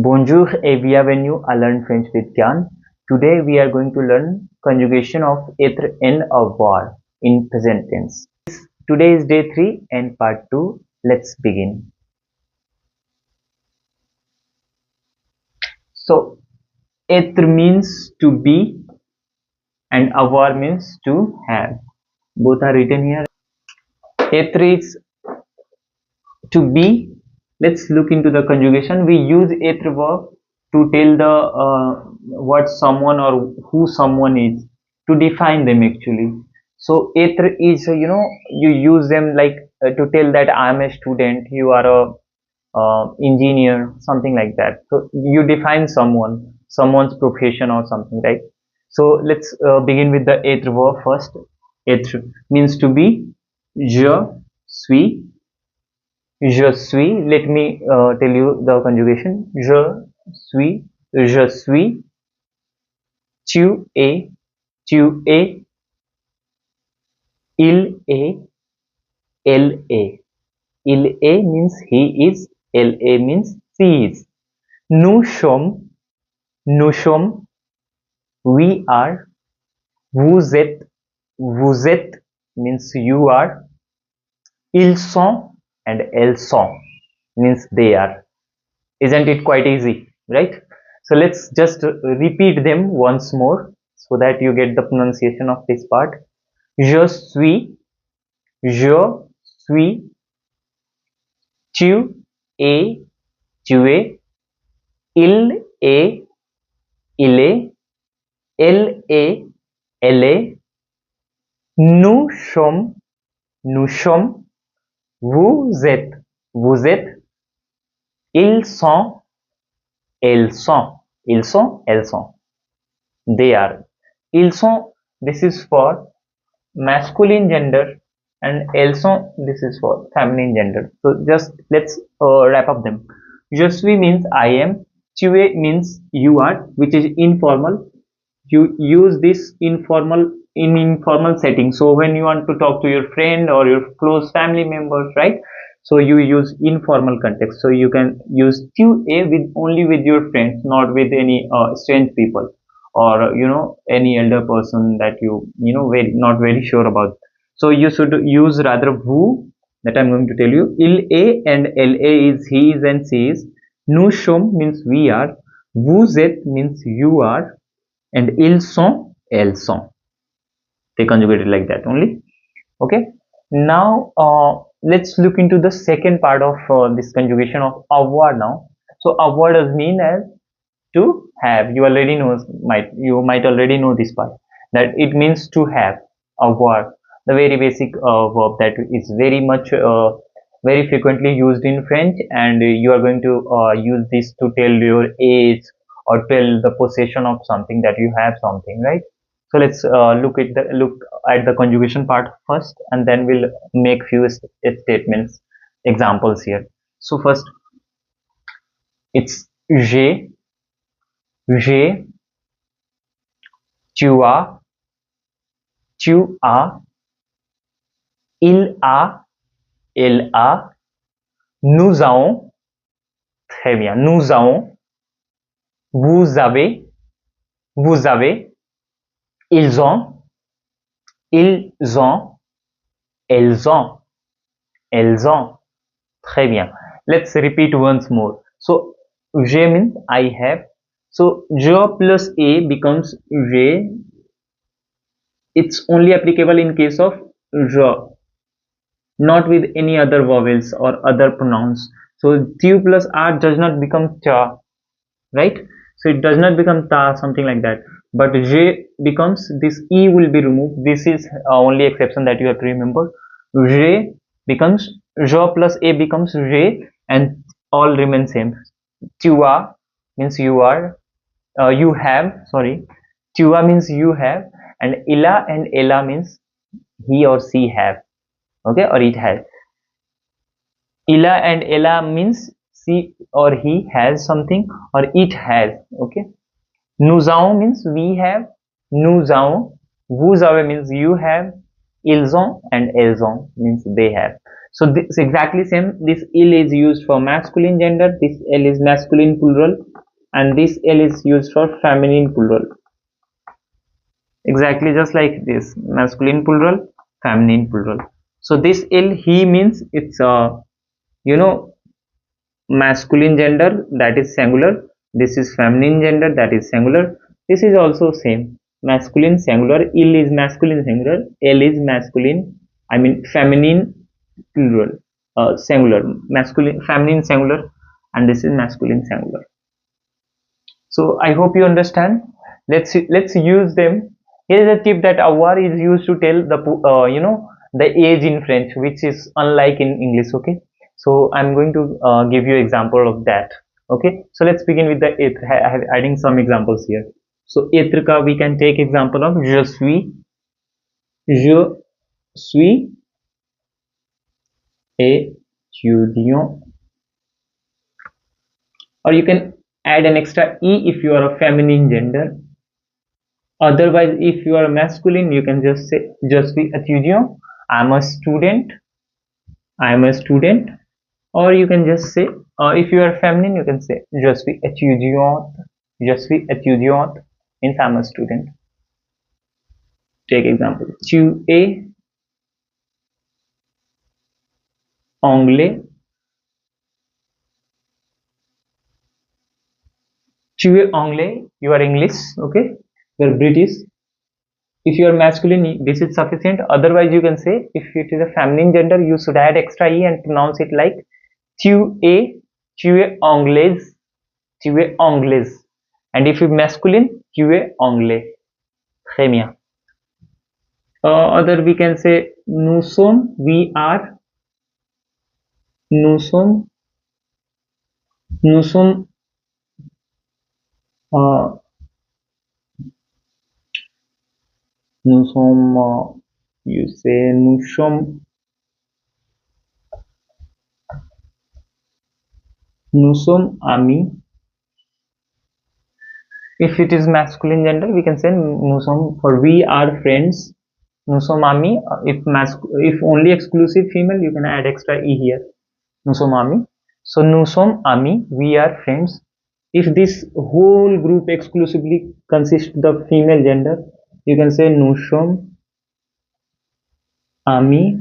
Bonjour et bienvenue à Learn French with Gyan. Today we are going to learn conjugation of être and avoir in present tense. Today is day 3 and part 2. Let's begin. So, être means to be and avoir means to have. Both are written here. Être is to be. Let's look into the conjugation. We use être verb to tell the what someone or who someone is, to define them actually. So être is, you use them like to tell that I am a student, you are a engineer, something like that. So you define someone's profession or something, right? So let's begin with the être verb first. Être means to be. Je suis. Let me tell you the conjugation. Je suis. Tu es. Il est. Elle est. Il est means he is. Elle est means she is. Nous sommes. We are. Vous êtes means you are. Ils sont and elles sont means they are. Isn't it quite easy, right? So let's just repeat them once more so that you get the pronunciation of this part. Je suis. Tu es. Il est. Elle est. Nous sommes. Vous êtes. Ils sont. Elles sont. They are. Ils sont, this is for masculine gender, and elles sont, this is for feminine gender. So just let's wrap up them. Je suis means I am. Tu es means you are, which is informal. You use this in informal setting. So when you want to talk to your friend or your close family members, right? So you use informal context. So you can use tu es only with your friends, not with any strange people, or any elder person that not very sure about. So you should use rather vous, that I'm going to tell you. Il est and elle is he is and she is. Nous sommes means we are. Vous êtes means you are. And ils sont, elles sont. They conjugated like that only. Okay. Now let's look into the second part of this conjugation of avoir now. So avoir does mean as to have. You might already know this part, that it means to have. Avoir, the very basic verb that is very frequently used in French, and you are going to use this to tell your age or tell the possession of something, that you have something, right? So let's look at the conjugation part first, and then we'll make few statements, examples here. So first, it's j'ai, tu as, il a, elle a, nous avons, très bien, nous avons, vous avez, ils ont, elles ont, très bien. Let's repeat once more. So j'ai means I have. So je plus a becomes j'ai. It's only applicable in case of je, not with any other vowels or other pronouns. So tu plus r does not become cha, right? So it does not become ta, something like that. But je becomes, this e will be removed. This is only exception that you have to remember. Je becomes, je plus a becomes je, and all remain same. Tu as means you are, you have, sorry. Tu as means you have, and illa and ella means he or she have, okay, or it has. Illa and ella means she or he has something, or it has, okay. Nous avons means we have. Nous avons. Vous avez means you have. Ils ont and elles ont means they have. So this exactly same. This il is used for masculine gender. This l is masculine plural. and this L is used for feminine plural. Exactly just like this, masculine plural, feminine plural. So this L, he means it's you know masculine gender, that is singular. This is feminine gender, that is singular. This is also same, masculine singular. Il is masculine singular, L is masculine, I mean feminine plural, singular, masculine feminine singular, and this is masculine singular. So I hope you understand. Let's use them. Here is a tip that avoir is used to tell the the age in French, which is unlike in English. Okay, so I'm going to give you example of that. Okay, so let's begin with the être. I have adding some examples here. So être ka we can take example of je suis étudiant, or you can add an extra e if you are a feminine gender. Otherwise, if you are masculine, you can just say je suis étudiant, I'm a student, I'm a student. Or you can just say, if you are feminine, you can say je suis étudiante, je suis étudiante means I'm a student. Take example, tu es anglais, tu es anglais, you are English, okay, you are British. If you are masculine, this is sufficient. Otherwise, you can say, if it is a feminine gender, you should add extra e and pronounce it like tu es anglaise, tu es anglaise. And if you masculine, tu es anglais. Très bien. Other we can say nous sommes, we are, nous sommes, nous sommes, nous sommes, you say nous sommes, nous sommes amis. If it is masculine gender, we can say nous sommes, for we are friends, nous sommes amis. If only exclusive female, you can add extra e here, nous sommes amis. So nous sommes amis, we are friends. If this whole group exclusively consists of female gender, you can say nous sommes amis.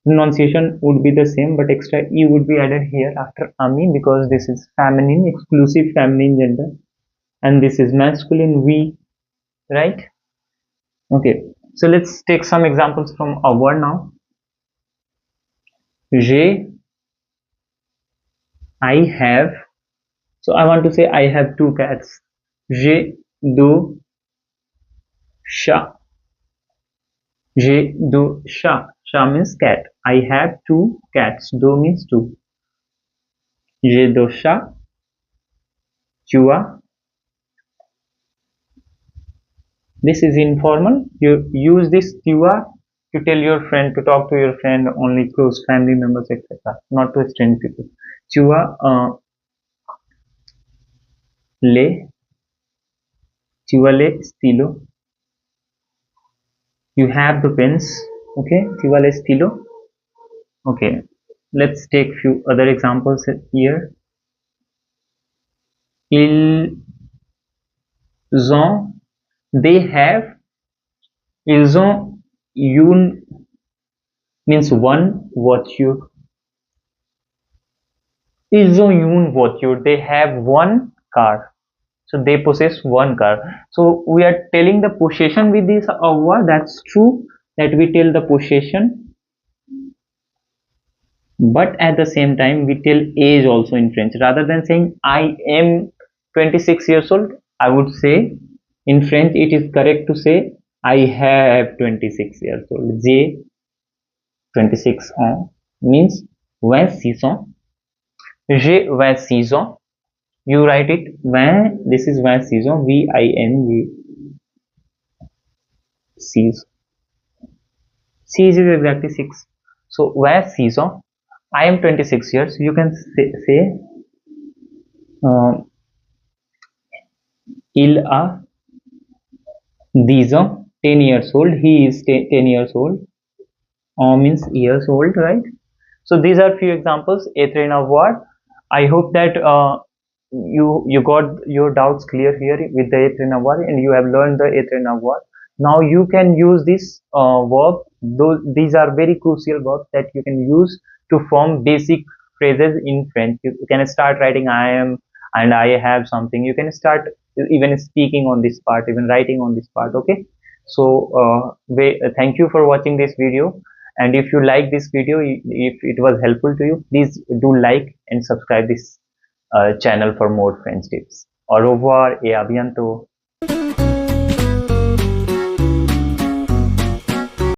Pronunciation would be the same, but extra e would be added here after ami, because this is feminine, exclusive feminine gender, and this is masculine, we, right? Okay, so let's take some examples from avoir now. I have, so I want to say I have two cats. J'ai deux chats. J'ai deux chats. Chat means cat. I have two cats. Deux means two. J'ai deux chats. Tu as. This is informal. You use this tu as to tell your friend, to talk to your friend, only close family members, etc. Not to strange people. Tu as les. Tu as les stylos. You have the pens. Okay. Tu as les stylos. Okay. Let's take few other examples here. Ils ont, they have, ils ont une means one voiture. Ils ont une voiture, they have one car. So they possess one car. So we are telling the possession with this avoir. That's true that we tell the possession, but at the same time we tell age also in French. Rather than saying I am 26 years old, I would say in French it is correct to say I have 26 years old. J'ai 26 ans means 26 ans. J'ai 26 ans. You write it when, this is 26 ans, V-I-N-G. Six is exactly 6. So 26 ans. I am 26 years. You can say il a 10 ans, 10 years old. He is 10 years old. Means years old, right? So these are few examples. Être and avoir. I hope that you got your doubts clear here with the Être and Avoir, and you have learned the Être and Avoir. Now you can use this verb. These are very crucial verbs that you can use to form basic phrases in French. You can start writing I am and I have something. You can start even speaking on this part, even writing on this part. Okay. So thank you for watching this video. And if you like this video, if it was helpful to you, please do like and subscribe this channel for more French tips. Au revoir et à bientôt.